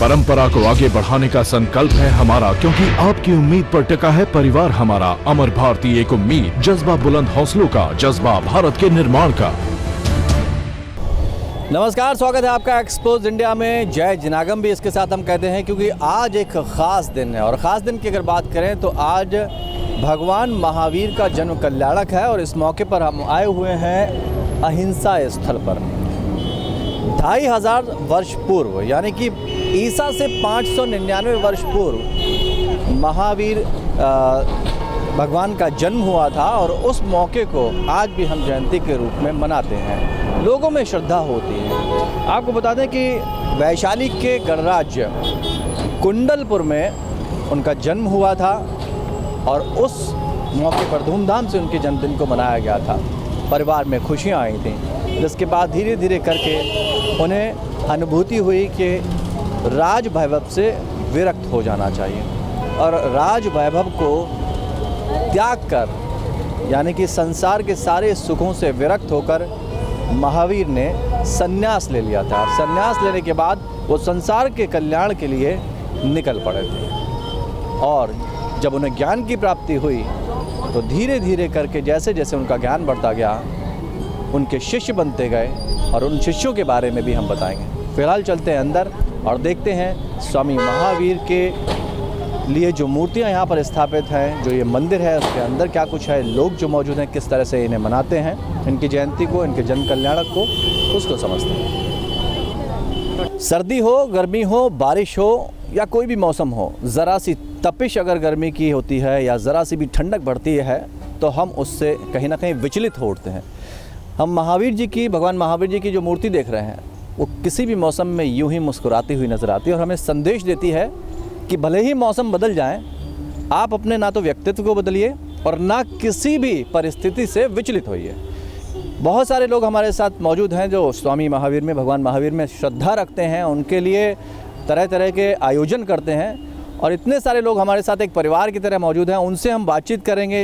परंपरा को आगे बढ़ाने का संकल्प है हमारा, क्योंकि आपकी उम्मीद पर टिका है परिवार हमारा। अमर भारती एक उम्मीद, जज्बा बुलंद हौसलों का, जज्बा भारत के निर्माण का। नमस्कार, स्वागत है आपका एक्सपोज इंडिया में। जय जिनागम भी इसके साथ हम कहते हैं, क्योंकि आज एक ख़ास दिन है। और ख़ास दिन की अगर बात करें तो आज भगवान महावीर का जन्म कल्याणक है। और इस मौके पर हम आए हुए हैं अहिंसा स्थल पर। 2500 वर्ष पूर्व, यानी कि ईसा से 599 वर्ष पूर्व महावीर भगवान का जन्म हुआ था। और उस मौके को आज भी हम जयंती के रूप में मनाते हैं। लोगों में श्रद्धा होती है। आपको बता दें कि वैशाली के गणराज्य कुंडलपुर में उनका जन्म हुआ था और उस मौके पर धूमधाम से उनके जन्मदिन को मनाया गया था। परिवार में खुशियाँ आई थीं, जिसके बाद धीरे धीरे करके उन्हें अनुभूति हुई कि राज वैभव से विरक्त हो जाना चाहिए और राज वैभव को त्याग कर, यानी कि संसार के सारे सुखों से विरक्त होकर महावीर ने संन्यास ले लिया था। संन्यास लेने के बाद वो संसार के कल्याण के लिए निकल पड़े थे। और जब उन्हें ज्ञान की प्राप्ति हुई तो धीरे धीरे करके जैसे जैसे उनका ज्ञान बढ़ता गया, उनके शिष्य बनते गए। और उन शिष्यों के बारे में भी हम बताएंगे। फिलहाल चलते हैं अंदर और देखते हैं स्वामी महावीर के लिए जो मूर्तियां यहाँ पर स्थापित हैं, जो ये मंदिर है उसके अंदर क्या कुछ है, लोग जो मौजूद हैं किस तरह से इन्हें मनाते हैं, इनकी जयंती को, इनके जन्म कल्याणक को, उसको समझते हैं। सर्दी हो, गर्मी हो, बारिश हो या कोई भी मौसम हो, ज़रा सी तपिश अगर गर्मी की होती है या ज़रा सी भी ठंडक बढ़ती है तो हम उससे कहीं ना कहीं विचलित हो उठते हैं। हम महावीर जी की, भगवान महावीर जी की जो मूर्ति देख रहे हैं, वो किसी भी मौसम में यूं ही मुस्कुराती हुई नज़र आती है और हमें संदेश देती है कि भले ही मौसम बदल जाएं, आप अपने ना तो व्यक्तित्व को बदलिए और ना किसी भी परिस्थिति से विचलित होइए। बहुत सारे लोग हमारे साथ मौजूद हैं जो स्वामी महावीर में, भगवान महावीर में श्रद्धा रखते हैं, उनके लिए तरह तरह के आयोजन करते हैं। और इतने सारे लोग हमारे साथ एक परिवार की तरह मौजूद हैं। उनसे हम बातचीत करेंगे,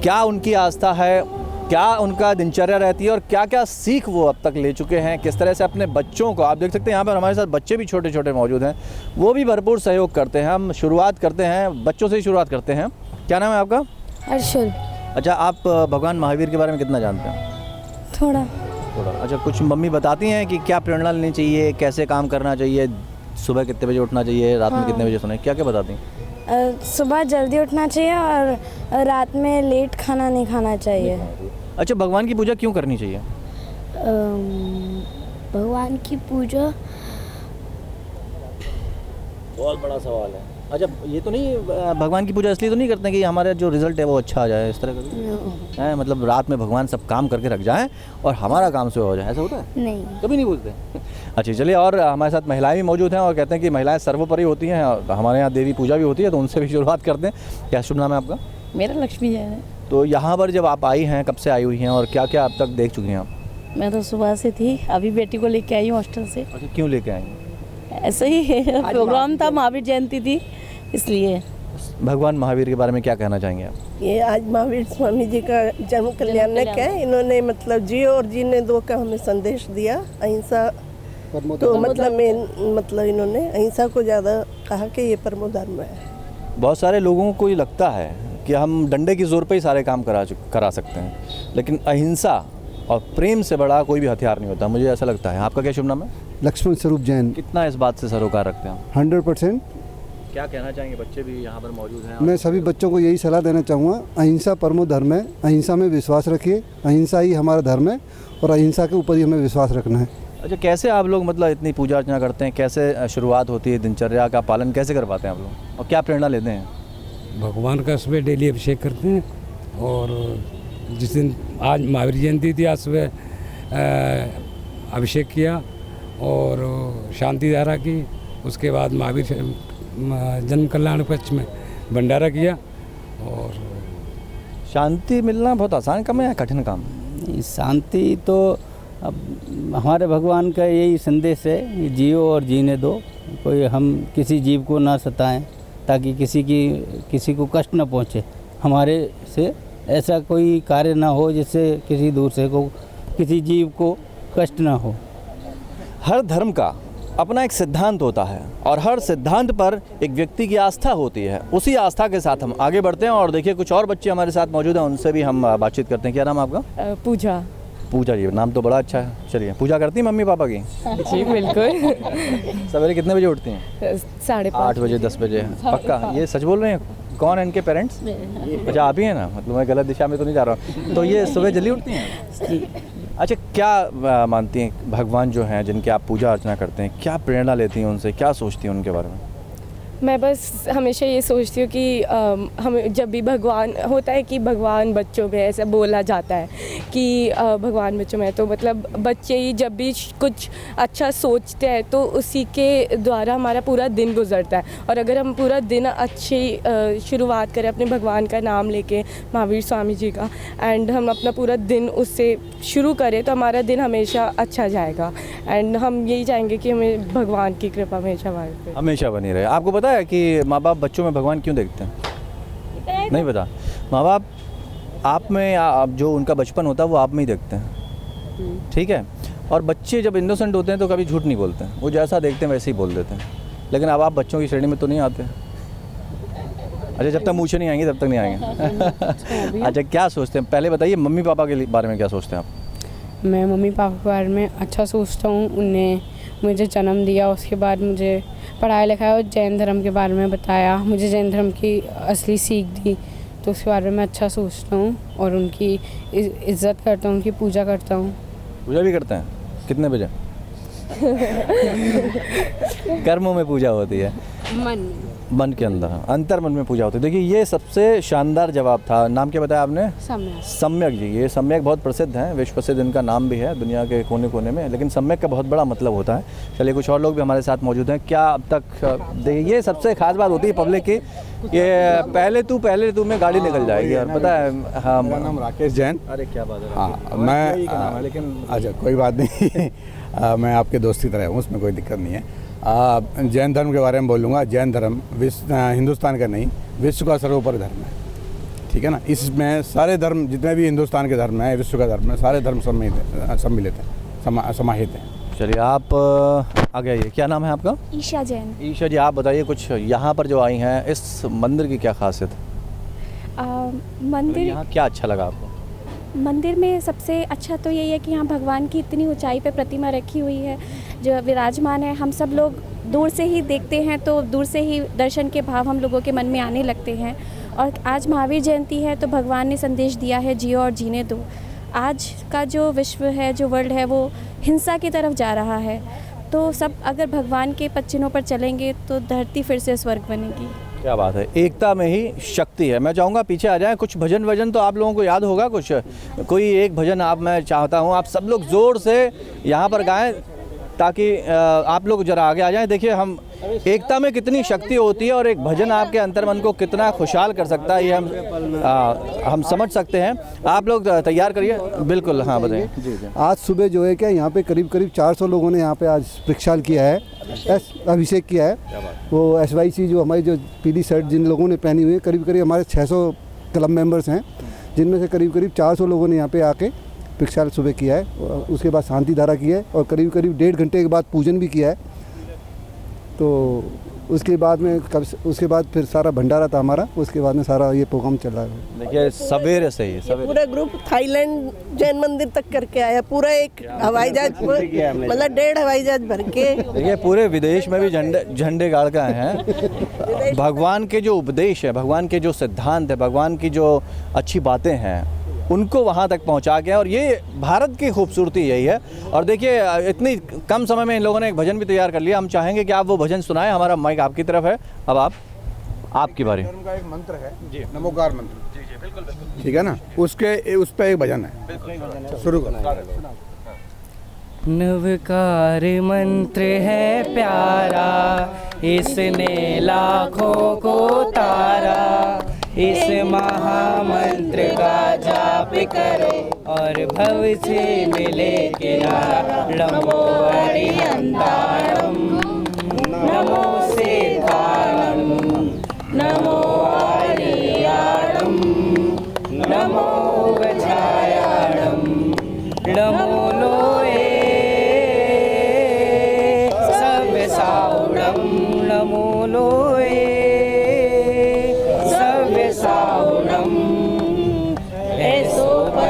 क्या उनकी आस्था है, क्या उनका दिनचर्या रहती है और क्या क्या सीख वो अब तक ले चुके हैं, किस तरह से अपने बच्चों को, आप देख सकते हैं यहाँ पर हमारे साथ बच्चे भी छोटे छोटे मौजूद हैं, वो भी भरपूर सहयोग करते हैं। हम शुरुआत करते हैं, बच्चों से ही शुरुआत करते हैं। क्या नाम है आपका? अर्शुल। अच्छा, आप भगवान महावीर के बारे में कितना जानते हैं? थोड़ा। अच्छा, कुछ मम्मी बताती हैं कि क्या प्रेरणा लेनी चाहिए, कैसे काम करना चाहिए, सुबह कितने बजे उठना चाहिए, रात में कितने बजे सोना, क्या क्या बताती हैं? सुबह जल्दी उठना चाहिए और रात में लेट खाना नहीं खाना चाहिए। अच्छा, भगवान की पूजा क्यों करनी चाहिए? भगवान की पूजा बहुत बड़ा सवाल है। अच्छा, ये तो नहीं, भगवान की पूजा इसलिए तो नहीं करते हैं कि हमारा जो रिजल्ट है वो अच्छा आ जाए, इस तरह का है? मतलब रात में भगवान सब काम करके रख जाएं और हमारा काम से हो जाए, ऐसा होता है? नहीं, कभी नहीं पूछते। अच्छा, चलिए, और हमारे साथ महिलाएं भी मौजूद हैं और कहते हैं कि महिलाएं सर्वोपरि होती हैं और हमारे यहाँ देवी पूजा भी होती है, तो उनसे भी शुरुआत करते हैं। क्या शुभ नाम है आपका? मेरा लक्ष्मी जैन है। तो यहाँ पर जब आप आई हैं, कब से आई हुई हैं और क्या क्या अब तक देख चुकी हैं आप? मैं तो सुबह से थी, अभी बेटी को लेके आई हूँ हॉस्टल से। अच्छा, क्यों लेके आई हैं? ऐसे ही प्रोग्राम था, महावीर जयंती थी, इसलिए। भगवान महावीर के बारे में क्या कहना चाहेंगे आप? ये आज महावीर स्वामी जी का जन्म कल्याणक है। इन्होंने मतलब जियो और जीने दो का हमें संदेश दिया। अहिंसा तो मतलब इन्होंने अहिंसा को ज़्यादा कहा कि ये परमो धर्म है। बहुत सारे लोगों को ये लगता है कि हम डंडे की जोर पे ही सारे काम करा सकते हैं, लेकिन अहिंसा और प्रेम से बड़ा कोई भी हथियार नहीं होता, मुझे ऐसा लगता है। आपका क्या शुभ नाम है? लक्ष्मण स्वरूप जैन। कितना इस बात से सरोकार रखते हैं? 100%। क्या कहना चाहेंगे? बच्चे भी यहाँ पर मौजूद हैं। मैं सभी बच्चों को यही सलाह देना चाहूँगा, अहिंसा परमो धर्म है, अहिंसा में विश्वास रखिए, अहिंसा ही हमारा धर्म है और अहिंसा के ऊपर ही हमें विश्वास रखना है। अच्छा, कैसे आप लोग मतलब इतनी पूजा अर्चना करते हैं, कैसे शुरुआत होती है, दिनचर्या का पालन कैसे कर पाते हैं आप लोग और क्या प्रेरणा लेते हैं? भगवान का सुबह डेली अभिषेक करते हैं और जिस दिन आज महावीर जयंती थी, आज सुबह अभिषेक किया और शांति धारा की, उसके बाद महावीर जन्म कल्याण पक्ष में भंडारा किया। और शांति मिलना बहुत आसान काम है या कठिन काम? शांति तो अब हमारे भगवान का यही संदेश है, जियो और जीने दो, कोई हम किसी जीव को ना सताएं ताकि किसी को कष्ट न पहुंचे। हमारे से ऐसा कोई कार्य ना हो जिससे किसी दूसरे को, किसी जीव को कष्ट ना हो। हर धर्म का अपना एक सिद्धांत होता है और हर सिद्धांत पर एक व्यक्ति की आस्था होती है। उसी आस्था के साथ हम आगे बढ़ते हैं और देखिए कुछ और बच्चे हमारे साथ मौजूद हैं, उनसे भी हम बातचीत करते हैं। क्या नाम है आपका? पूजा। पूजा जी, नाम तो बड़ा अच्छा है। चलिए, पूजा करती हैं मम्मी पापा की? जी बिल्कुल। सवेरे कितने बजे उठती हैं? 8:30 8 बजे 10 बजे? पक्का? ये सच बोल रहे हैं? कौन है इनके पेरेंट्स? अच्छा, आप ही हैं ना? मतलब मैं गलत दिशा में तो नहीं जा रहा हूँ। तो ये सुबह जल्दी उठती हैं? अच्छा, क्या मानती हैं भगवान जो हैं जिनकी आप पूजा अर्चना करते हैं, क्या प्रेरणा लेती हैं उनसे, क्या सोचती हैं उनके बारे में? मैं बस हमेशा ये सोचती हूँ कि हमें जब भी भगवान होता है कि भगवान बच्चों में, ऐसा बोला जाता है कि भगवान बच्चों में, तो मतलब बच्चे ही जब भी कुछ अच्छा सोचते हैं तो उसी के द्वारा हमारा पूरा दिन गुजरता है। और अगर हम पूरा दिन अच्छी शुरुआत करें अपने भगवान का नाम लेके, महावीर स्वामी जी का, एंड हम अपना पूरा दिन उससे शुरू करें तो हमारा दिन हमेशा अच्छा जाएगा। एंड हम यही चाहेंगे कि हमें भगवान की कृपा हमेशा बनी रहे। आपको पता है कि माँ बाप बच्चों में भगवान क्यों देखते हैं? नहीं पता? माँ बाप आप में जो उनका बचपन होता है वो आप में ही देखते हैं, ठीक है? और बच्चे जब इनोसेंट होते हैं तो कभी झूठ नहीं बोलते हैं, वो जैसा देखते हैं वैसे ही बोल देते हैं। लेकिन अब आप बच्चों की श्रेणी में तो नहीं आते। अच्छा, जब तक मुँह नहीं आएंगे तब तक नहीं आएंगे। अच्छा, क्या सोचते हैं? पहले बताइए, मम्मी पापा के बारे में क्या सोचते हैं आप? मैं मम्मी पापा के बारे में अच्छा सोचता हूँ। उनने मुझे जन्म दिया, उसके बाद मुझे पढ़ाया लिखाया और जैन धर्म के बारे में बताया, मुझे जैन धर्म की असली सीख दी, तो उसके बारे में अच्छा सोचता हूँ और उनकी इज़्ज़त करता हूँ, उनकी पूजा करता हूँ। पूजा भी करते हैं? कितने बजे? कर्मों में पूजा होती है, मन के अंदर, अंतर मन में पूजा होती है। देखिए, ये सबसे शानदार जवाब था। नाम क्या बताया आपने? सम्यक। सम्यक जी, ये सम्यक बहुत प्रसिद्ध हैं, विश्व प्रसिद्ध इनका नाम भी है दुनिया के कोने कोने में, लेकिन सम्यक का बहुत बड़ा मतलब होता है। चलिए, कुछ और लोग भी हमारे साथ मौजूद हैं। क्या अब तक ये सबसे खास बात होती है पब्लिक की, ये पहले तू में गाड़ी निकल जाएगी। और पता है, हाँ, मेरा नाम राकेश जैन। अरे क्या बात है। हाँ, मैं लेकिन अच्छा कोई बात नहीं। मैं आपके दोस्त की तरह हूँ, उसमें कोई दिक्कत नहीं है। जैन धर्म के बारे में बोलूँगा। जैन धर्म हिंदुस्तान का नहीं, विश्व का सर्वोपरि धर्म है, ठीक है ना? इसमें सारे धर्म, जितने भी हिंदुस्तान के धर्म हैं, विश्व का धर्म है, सारे धर्म सम्मिलित हैं, समाहित हैं। चलिए, आप आगे आइए। क्या नाम है आपका? ईशा जैन। ईशा जी, आप बताइए कुछ, यहाँ पर जो आई हैं, इस मंदिर की क्या खासियत है? मंदिर, यहाँ क्या अच्छा लगा आपको? मंदिर में सबसे अच्छा तो यही है कि यहाँ भगवान की इतनी ऊंचाई पे प्रतिमा रखी हुई है जो विराजमान है। हम सब लोग दूर से ही देखते हैं तो दूर से ही दर्शन के भाव हम लोगों के मन में आने लगते हैं। और आज महावीर जयंती है तो भगवान ने संदेश दिया है, जियो और जीने दो। आज का जो विश्व है, जो वर्ल्ड है, वो हिंसा की तरफ जा रहा है, तो सब अगर भगवान के पद चिन्हों पर चलेंगे तो धरती फिर से स्वर्ग बनेगी। क्या बात है, एकता में ही शक्ति है। मैं चाहूँगा पीछे आ जाएं, कुछ भजन वजन तो आप लोगों को याद होगा, कुछ कोई एक भजन मैं चाहता हूँ आप सब लोग ज़ोर से यहाँ पर गाएं ताकि आप लोग ज़रा आगे आ जाएं। देखिए, हम एकता में कितनी शक्ति होती है और एक भजन आपके अंतर्मन को कितना खुशहाल कर सकता है, ये हम समझ सकते हैं। आप लोग तैयार करिए। बिल्कुल, हाँ बताइए। जी। आज सुबह जो है क्या, यहाँ पे करीब 400 लोगों ने यहाँ पे आज प्रक्षाल किया है, अभिषेक किया है। वो SYC जो हमारी जो पीली शर्ट जिन लोगों ने पहनी हुई है, करीब हमारे 600 क्लब मेंबर्स हैं, जिनमें से करीब 400 लोगों ने यहाँ पे आके प्रक्षाल सुबह किया है। उसके बाद शांति धारा की है और करीब 1.5 घंटे के बाद पूजन भी किया है। तो उसके बाद उसके बाद फिर सारा भंडारा था हमारा, उसके बाद में सारा ये प्रोग्राम चल रहा है। देखिए, सवेरे से ही पूरा ग्रुप थाईलैंड जैन मंदिर तक करके आया, पूरा एक हवाई जहाज, मतलब 1.5 हवाई जहाज भर के। देखिए, पूरे विदेश में भी झंडे गाड़ के आए हैं। भगवान के जो उपदेश है, भगवान के जो सिद्धांत है, भगवान की जो अच्छी बातें हैं, उनको वहाँ तक पहुँचा गया। और ये भारत की खूबसूरती यही है। और देखिए, इतनी कम समय में इन लोगों ने एक भजन भी तैयार कर लिया। हम चाहेंगे कि आप वो भजन सुनाएं। हमारा माइक आपकी तरफ है। अब आपकी बारी। धर्म का एक मंत्र है जी, नमोकार मंत्र। जी बिल्कुल, ठीक है ना? उस पर एक भजन है, शुरू करो। नवकार मंत्र है प्यारा, इसने लाखों को तारा। इस महामंत्र का जाप करो और भव से मिले किनारा। नमो हरिअंताणम, नमो सिद्धाणम, नमो आर्याणम, नमो वज्रायाणम, नमो लोए सब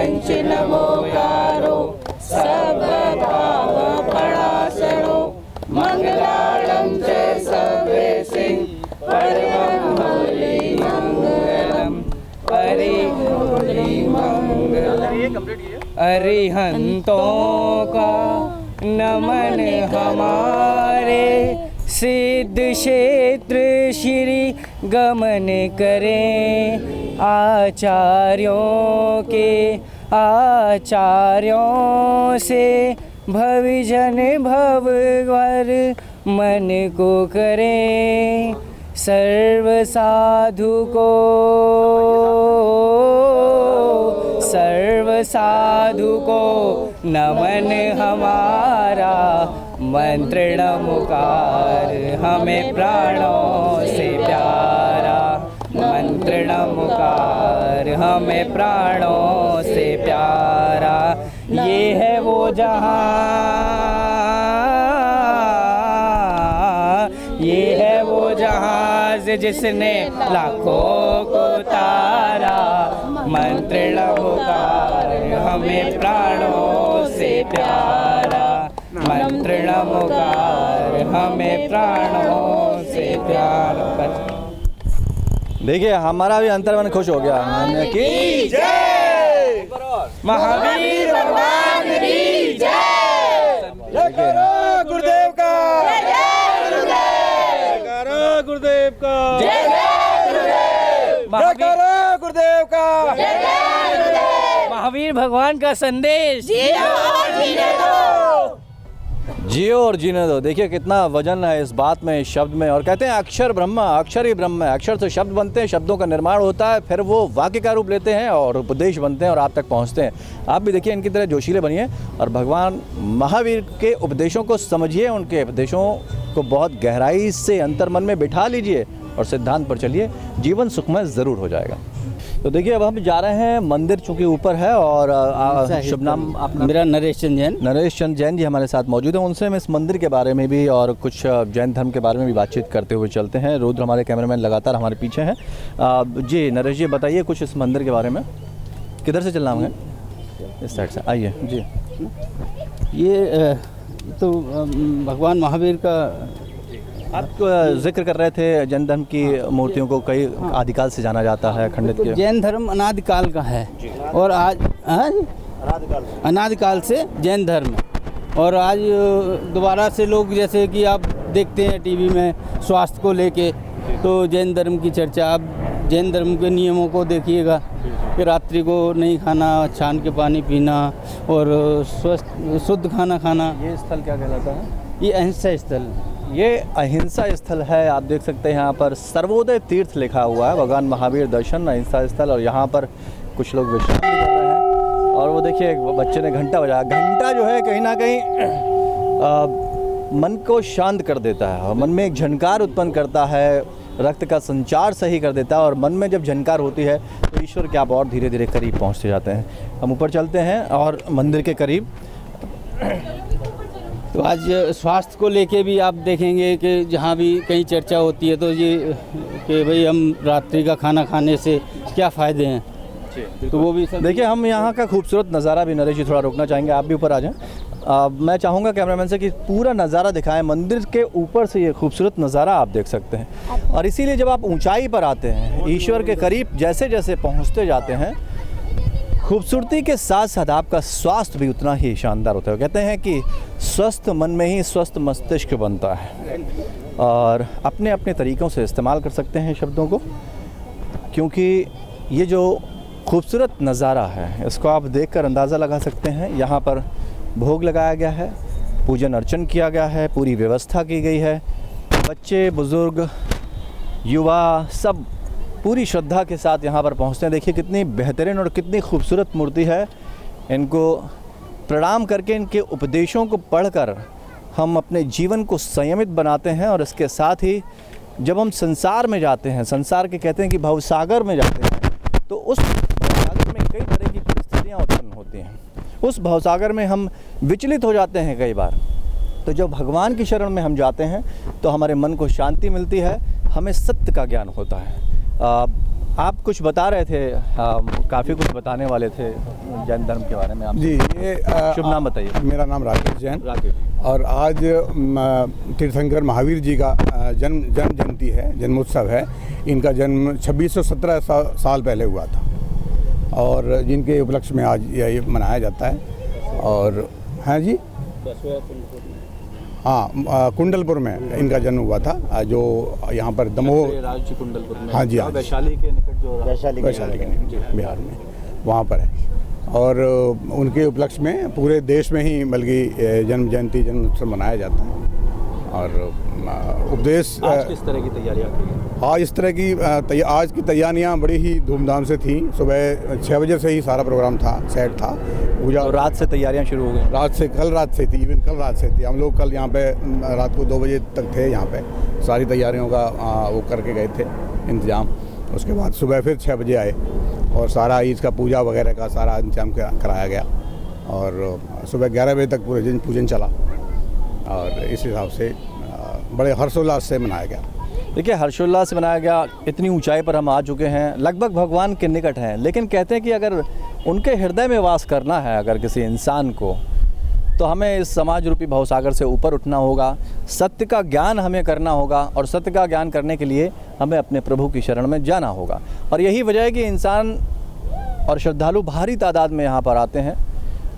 पंच नमोकारो सब भाव पराशरो मंगलालं च सर्वे सिंह परमं मंगलम अरिहंतों का नमन हमारे सिद्ध क्षेत्र श्री गमन करें आचार्यों के आचार्यों से भविजन भवघर मन को करें सर्व साधु को नमन हमारा मंत्र नमकार हमें प्राणों से प्यारा मंत्र नमकार हमें प्राणों से प्यारा ये है वो जहां ये है वो जहाज जिसने लाखों को तारा मंत्र नमकार हमें प्राणों से प्यारा मंत्र नमकार हमें प्राणों से प्यारा। देखिए हमारा भी अंतर्मन खुश हो गया हमने की जय महावीर भगवान की जय गुरुदेव का गुरुदेव का गुरुदेव का महावीर भगवान का संदेश जियो और जीने दो। देखिए कितना वजन है इस बात में, इस शब्द में। और कहते हैं अक्षर ब्रह्मा, अक्षर ही ब्रह्म है। अक्षर से शब्द बनते हैं, शब्दों का निर्माण होता है, फिर वो वाक्य का रूप लेते हैं और उपदेश बनते हैं और आप तक पहुंचते हैं। आप भी देखिए इनकी तरह जोशीले बनिए और भगवान महावीर के उपदेशों को समझिए, उनके उपदेशों को बहुत गहराई से अंतर्मन में बिठा लीजिए और सिद्धांत पर चलिए, जीवन सुखमय ज़रूर हो जाएगा। तो देखिए अब हम जा रहे हैं, मंदिर चूँकि ऊपर है और शुभ नाम आपका? मेरा नरेश चंद जैन। नरेश चंद जैन जी हमारे साथ मौजूद हैं। उनसे हम इस मंदिर के बारे में भी और कुछ जैन धर्म के बारे में भी बातचीत करते हुए चलते हैं। रुद्र हमारे कैमरामैन लगातार हमारे पीछे हैं। जी नरेश जी बताइए कुछ इस मंदिर के बारे में। किधर से चलना है? इस साइड से आइए जी। ये तो भगवान महावीर का आप जिक्र कर रहे थे, जैन धर्म की मूर्तियों को कई आदिकाल से जाना जाता है, खंडित किया। जैन धर्म अनादिकाल का है और आज अनादिकाल से जैन धर्म, और आज दोबारा से लोग जैसे कि आप देखते हैं टीवी में स्वास्थ्य को लेके, तो जैन धर्म की चर्चा। आप जैन धर्म के नियमों को देखिएगा कि रात्रि को नहीं खाना, छान के पानी पीना और स्वस्थ शुद्ध खाना खाना। ये स्थल क्या कहलाता है? ये अहिंसा स्थल, ये अहिंसा स्थल है। आप देख सकते हैं यहाँ पर सर्वोदय तीर्थ लिखा हुआ है, भगवान महावीर दर्शन अहिंसा स्थल। और यहाँ पर कुछ लोग विश्राम भी कर रहे हैं और वो देखिए एक बच्चे ने घंटा बजाया। घंटा जो है कहीं ना कहीं मन को शांत कर देता है और मन में एक झनकार उत्पन्न करता है, रक्त का संचार सही कर देता है। और मन में जब झनकार होती है तो ईश्वर के आप और धीरे धीरे करीब पहुँचते जाते हैं। हम ऊपर चलते हैं और मंदिर के करीब। तो आज स्वास्थ्य को लेके भी आप देखेंगे कि जहाँ भी कहीं चर्चा होती है तो ये कि भाई हम रात्रि का खाना खाने से क्या फ़ायदे हैं, तो वो भी देखिए। हम यहाँ का खूबसूरत नज़ारा भी नरेश जी थोड़ा रोकना चाहेंगे, आप भी ऊपर आ जाएं। मैं चाहूँगा कैमरामैन से कि पूरा नज़ारा दिखाएं। मंदिर के ऊपर से ये खूबसूरत नज़ारा आप देख सकते हैं। और इसीलिए जब आप ऊंचाई पर आते हैं, ईश्वर के करीब जैसे जैसे पहुँचते जाते हैं, खूबसूरती के साथ साथ आपका स्वास्थ्य भी उतना ही शानदार होता है। कहते हैं कि स्वस्थ मन में ही स्वस्थ मस्तिष्क बनता है। और अपने अपने तरीक़ों से इस्तेमाल कर सकते हैं शब्दों को, क्योंकि ये जो खूबसूरत नज़ारा है इसको आप देखकर अंदाज़ा लगा सकते हैं। यहाँ पर भोग लगाया गया है, पूजन अर्चन किया गया है, पूरी व्यवस्था की गई है। बच्चे, बुज़ुर्ग, युवा सब पूरी श्रद्धा के साथ यहाँ पर पहुँचते हैं। देखिए कितनी बेहतरीन और कितनी खूबसूरत मूर्ति है। इनको प्रणाम करके, इनके उपदेशों को पढ़कर हम अपने जीवन को संयमित बनाते हैं। और इसके साथ ही जब हम संसार में जाते हैं, संसार के कहते हैं कि भवसागर में जाते हैं, तो उस भवसागर में कई तरह की परिस्थितियाँ उत्पन्न होती हैं। उस भवसागर में हम विचलित हो जाते हैं कई बार। तो जब भगवान की शरण में हम जाते हैं तो हमारे मन को शांति मिलती है, हमें सत्य का ज्ञान होता है। आप कुछ बता रहे थे, काफ़ी कुछ बताने वाले थे जैन धर्म के बारे में। आप जी, ये शुभ नाम बताइए। मेरा नाम राकेश जैन। राकेश। और आज तीर्थंकर महावीर जी का जन्म जयंती है, जन्मोत्सव है। इनका जन्म 2617 साल पहले हुआ था और जिनके उपलक्ष्य में आज ये मनाया जाता है। और हाँ जी, हाँ, कुंडलपुर में इनका जन्म हुआ था, जो यहाँ पर दमोह राज्य कुंडलपुर में, हाँ जी, हाँ, वैशाली के निकट जो वैशाली के निकट बिहार में वहाँ पर है। और उनके उपलक्ष्य में पूरे देश में ही बल्कि जन्म जयंती जन्म उत्सव मनाया जाता है। और उपदेश आज किस तरह की तैयारियाँ की हैं? आज इस तरह की आज की तैयारियां बड़ी ही धूमधाम से थी। सुबह 6 बजे से ही सारा प्रोग्राम था, सेट था पूजा। और रात से तैयारियां शुरू हो गई? रात से, कल रात से थी, इवन कल रात से थी। हम लोग कल यहाँ पे रात को 2 बजे तक थे यहाँ पे, सारी तैयारियों का वो करके गए थे इंतजाम। उसके बाद सुबह फिर 6 बजे आए और सारा ईद का पूजा वगैरह का सारा इंतजाम कराया गया। और सुबह 11 बजे तक पूरे दिन पूजन चला और इस हिसाब से बड़े हर्षोल्लास से मनाया गया। देखिए, हर्षोल्लास से मनाया गया। इतनी ऊंचाई पर हम आ चुके हैं, लगभग भगवान के निकट हैं, लेकिन कहते हैं कि अगर उनके हृदय में वास करना है अगर किसी इंसान को, तो हमें इस समाज रूपी भवसागर से ऊपर उठना होगा, सत्य का ज्ञान हमें करना होगा और सत्य का ज्ञान करने के लिए हमें अपने प्रभु की शरण में जाना होगा। और यही वजह है कि इंसान और श्रद्धालु भारी तादाद में यहाँ पर आते हैं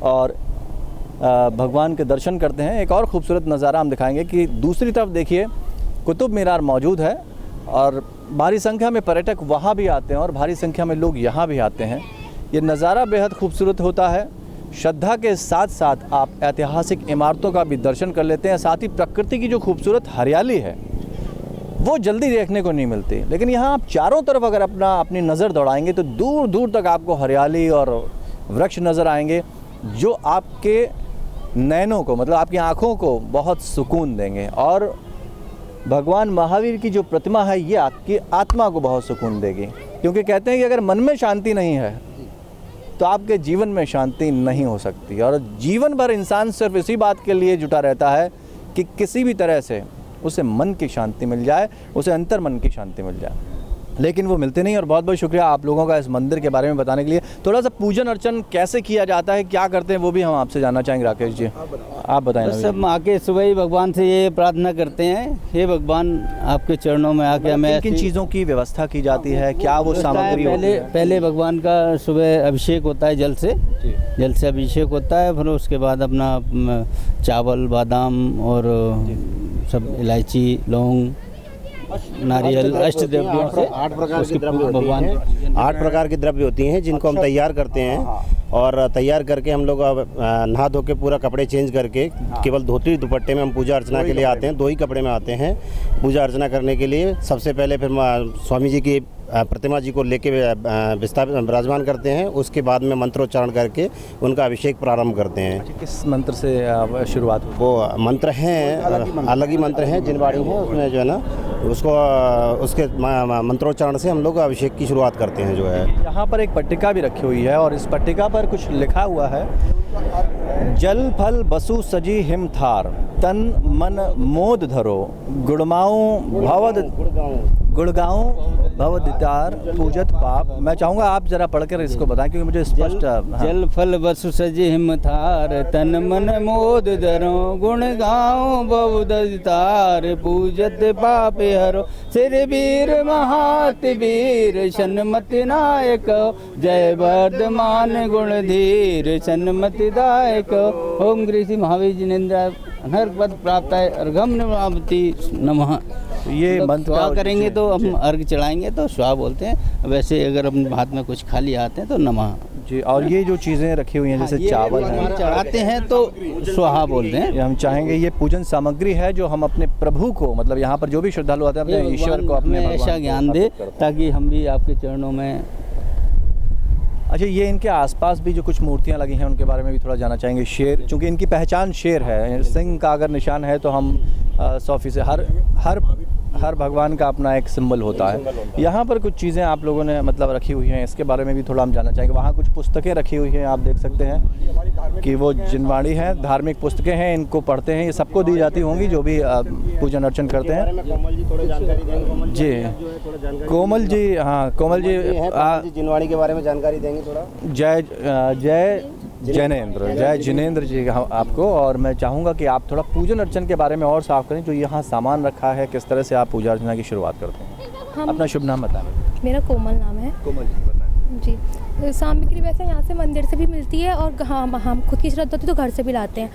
और भगवान के दर्शन करते हैं। एक और ख़ूबसूरत नज़ारा हम दिखाएंगे कि दूसरी तरफ देखिए, कुतुब मीनार मौजूद है और भारी संख्या में पर्यटक वहाँ भी आते हैं और भारी संख्या में लोग यहाँ भी आते हैं। ये नज़ारा बेहद खूबसूरत होता है। श्रद्धा के साथ साथ आप ऐतिहासिक इमारतों का भी दर्शन कर लेते हैं, साथ ही प्रकृति की जो खूबसूरत हरियाली है वो जल्दी देखने को नहीं मिलती। लेकिन यहाँ आप चारों तरफ अगर अपनी नज़र दौड़ाएंगे तो दूर दूर तक आपको हरियाली और वृक्ष नज़र आएंगे, जो आपके नैनों को, मतलब आपकी आँखों को बहुत सुकून देंगे। और भगवान महावीर की जो प्रतिमा है ये आपकी आत्मा को बहुत सुकून देगी, क्योंकि कहते हैं कि अगर मन में शांति नहीं है तो आपके जीवन में शांति नहीं हो सकती। और जीवन भर इंसान सिर्फ इसी बात के लिए जुटा रहता है कि किसी भी तरह से उसे मन की शांति मिल जाए, उसे अंतर मन की शांति मिल जाए, लेकिन वो मिलते नहीं। और बहुत बहुत शुक्रिया आप लोगों का इस मंदिर के बारे में बताने के लिए। थोड़ा सा पूजन अर्चन कैसे किया जाता है, क्या करते हैं, वो भी हम आपसे जानना चाहेंगे। राकेश जी, आप बताएं। सब आके सुबह ही भगवान से ये प्रार्थना करते हैं, हे भगवान आपके चरणों में आके हमें किन चीज़ों की व्यवस्था की जाती है, क्या वो सामग्री पहले भगवान का सुबह अभिषेक होता है, जल से अभिषेक होता है। फिर उसके बाद अपना चावल, बादाम और सब इलायची, लौंग, नारियल, अष्ट द्रव्यों से 8 प्रकार के द्रव्य भगवान 8 प्रकार के द्रव्य होती हैं जिनको हम तैयार करते हैं। और तैयार करके हम लोग नहा धो के पूरा कपड़े चेंज करके केवल धोती दुपट्टे में हम पूजा अर्चना के लिए आते हैं। 2 ही कपड़े में आते हैं पूजा अर्चना करने के लिए। सबसे पहले फिर स्वामी जी की प्रतिमा जी को लेके विराजमान करते हैं। उसके बाद में मंत्रोच्चारण करके उनका अभिषेक प्रारंभ करते हैं। किस मंत्र से शुरुआत? वो मंत्र हैं, अलग ही मंत्र हैं, जिनवाणी है उसमें जो है ना, उसको उसके मंत्रोच्चारण से हम लोग अभिषेक की शुरुआत करते हैं जो है। यहाँ पर एक पट्टिका भी रखी हुई है और इस पट्टिका पर कुछ लिखा हुआ है, जल फल बसु सजी हिम थार, तन मन मोद धरो, गुड़गांव भवदितार पूजत पाप। मैं चाहूँगा आप जरा पढ़कर इसको बताएं, क्योंकि मुझे स्पष्ट। जल फल बसु सजी हिम थार, तन मन मोद धरो, गुण गाओ भवदितार पूजत पाप हरो, सिर वीर महात वीर सन्मति नायक, जय वर्धमान गुणधीर सन्मति दायक। ओम गृह महावीर जिनेन्द्र अनहर पद प्राप्त है, अर्घम नमः। ये मंत्र करेंगे तो हम अर्घ चढ़ाएंगे तो स्वाहा बोलते हैं, वैसे अगर अपने हाथ में कुछ खाली आते हैं तो नमः जी। और ये जो चीज़ें रखी हुई हैं जैसे चावल है, चढ़ाते हैं तो स्वाहा बोलते हैं। हम चाहेंगे ये पूजन सामग्री है जो हम अपने प्रभु को, मतलब यहाँ पर जो भी श्रद्धालु आते हैं अपने ईश्वर को, अपने ऐसा ज्ञान दे ताकि हम भी आपके चरणों में। अच्छा, ये इनके आसपास भी जो कुछ मूर्तियाँ लगी हैं उनके बारे में भी थोड़ा जानना चाहेंगे। शेर, चूँकि इनकी पहचान शेर है, सिंह का अगर निशान है तो हम 100% हर भगवान का अपना एक सिंबल होता है। यहाँ पर कुछ चीज़ें आप लोगों ने मतलब रखी हुई हैं, इसके बारे में भी थोड़ा हम जानना चाहेंगे। वहाँ कुछ पुस्तकें रखी हुई हैं, आप देख सकते हैं कि वो जिनवाणी है, धार्मिक पुस्तकें हैं, इनको पढ़ते हैं, ये सबको दी जाती होंगी जो भी पूजन अर्चन करते हैं। जी कोमल जी, हाँ कोमल जी जिनवाणी के बारे में जानकारी देंगे थोड़ा। जय जिनेंद्र जी आपको, और मैं चाहूँगा कि आप थोड़ा पूजन अर्चन के बारे में और साफ करें। जो यहाँ सामान रखा है, किस तरह से आप पूजा अर्चना की शुरुआत करते हैं? अपना शुभ नाम बताएं। मेरा कोमल नाम है। कोमल जी बताएं। जी, सामग्री वैसे यहाँ से मंदिर से भी मिलती है, और हम खुद की श्रद्धा होती है तो घर से भी लाते हैं।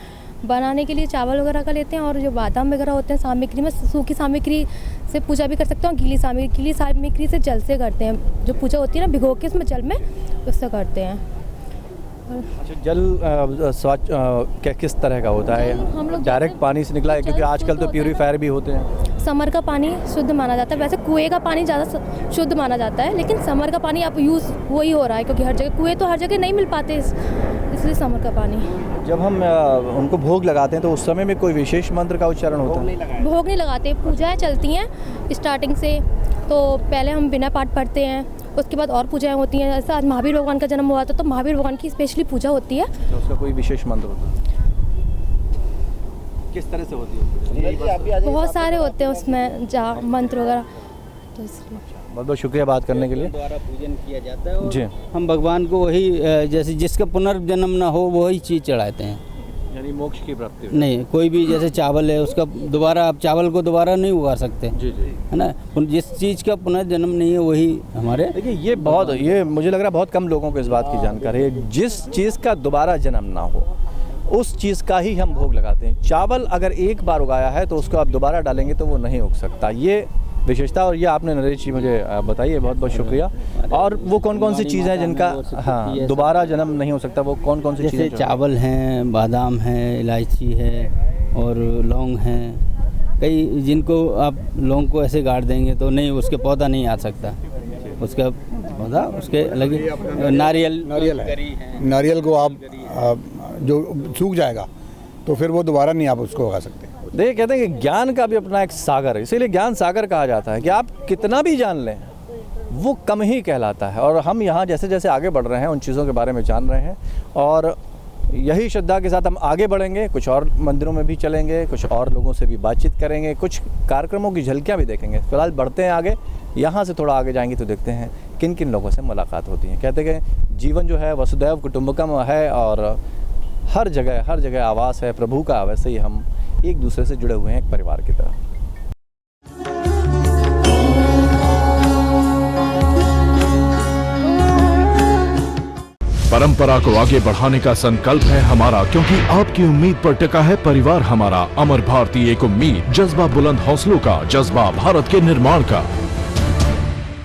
बनाने के लिए चावल वगैरह का लेते हैं, और जो बादाम वगैरह होते हैं सामग्री में, सूखी सामग्री से पूजा भी कर सकते हैं, और गीली सामग्री से जल से करते हैं। जो पूजा होती है ना, भिगो के उसमें जल में, उससे करते हैं। अच्छा, जल स्वच्छ किस तरह का होता है? हम लोग डायरेक्ट पानी से निकला है, क्योंकि आजकल तो प्यूरीफायर भी होते हैं। समर का पानी शुद्ध माना जाता है। वैसे कुएं का पानी ज़्यादा शुद्ध माना जाता है, लेकिन समर का पानी आप यूज़ वही हो रहा है, क्योंकि हर जगह कुएं तो हर जगह नहीं मिल पाते, इसलिए समर का पानी। जब हम उनको भोग लगाते हैं तो उस समय में कोई विशेष मंत्र का उच्चारण होता है? भोग नहीं लगाते, पूजाएं चलती हैं स्टार्टिंग से। तो पहले हम बिना पाठ पढ़ते हैं, उसके बाद और पूजाएं होती हैं। जैसे आज महावीर भगवान का जन्म हुआ था, तो महावीर भगवान की स्पेशली पूजा होती है। तो उसका कोई विशेष मंत्र होता है? किस तरह से होती है? बहुत सारे होते हैं उसमें मंत्र वगैरह, तो इसलिए बहुत बहुत शुक्रिया बात करने के लिए। द्वारा पूजन किया जाता है, और जी हम भगवान को वही जैसे जिसका पुनर्जन्म ना हो वही चीज़ चढ़ाते हैं। यानी मोक्ष की प्राप्ति नहीं, कोई भी जैसे चावल है, उसका दोबारा आप चावल को दोबारा नहीं उगा सकते। जी जी, है ना। जिस चीज़ का पुनर्जन्म नहीं है वही हमारे। देखिए ये मुझे लग रहा है बहुत कम लोगों को इस बात की जानकारी है। जिस चीज़ का दोबारा जन्म ना हो उस चीज़ का ही हम भोग लगाते हैं। चावल अगर एक बार उगाया है तो उसको आप दोबारा डालेंगे तो वो नहीं उग सकता, ये विशेषता। और ये आपने नरेश जी मुझे बताइए, बहुत बहुत शुक्रिया। और वो कौन कौन सी चीज़ है जिनका हाँ दोबारा जन्म नहीं हो सकता? वो कौन कौन सी चीज़ें? जैसे चावल हैं, बादाम है, इलायची है, और लौंग हैं। कई जिनको आप लौंग को ऐसे गाड़ देंगे तो नहीं, उसके पौधा नहीं आ सकता, उसका पौधा उसके अलग। नारियल को आप जो सूख जाएगा तो फिर वो दोबारा नहीं आप उसको उगा सकते। देखिए, कहते हैं कि ज्ञान का भी अपना एक सागर है, इसीलिए ज्ञान सागर कहा जाता है कि आप कितना भी जान लें वो कम ही कहलाता है। और हम यहाँ जैसे जैसे आगे बढ़ रहे हैं उन चीज़ों के बारे में जान रहे हैं, और यही श्रद्धा के साथ हम आगे बढ़ेंगे। कुछ और मंदिरों में भी चलेंगे, कुछ और लोगों से भी बातचीत करेंगे, कुछ कार्यक्रमों की झलकियाँ भी देखेंगे। फिलहाल बढ़ते हैं आगे, यहाँ से थोड़ा आगे जाएंगे तो देखते हैं किन किन लोगों से मुलाकात होती है। कहते हैं कि जीवन जो है वसुदैव कुटुंबकम है, और हर जगह आवास है प्रभु का। वैसे ही हम एक दूसरे से जुड़े हुए हैं एक परिवार की तरह। परंपरा को आगे बढ़ाने का संकल्प है हमारा, क्योंकि आपकी उम्मीद पर टिका है परिवार हमारा। अमर भारती एक उम्मीद, जज्बा बुलंद हौसलों का, जज्बा भारत के निर्माण का।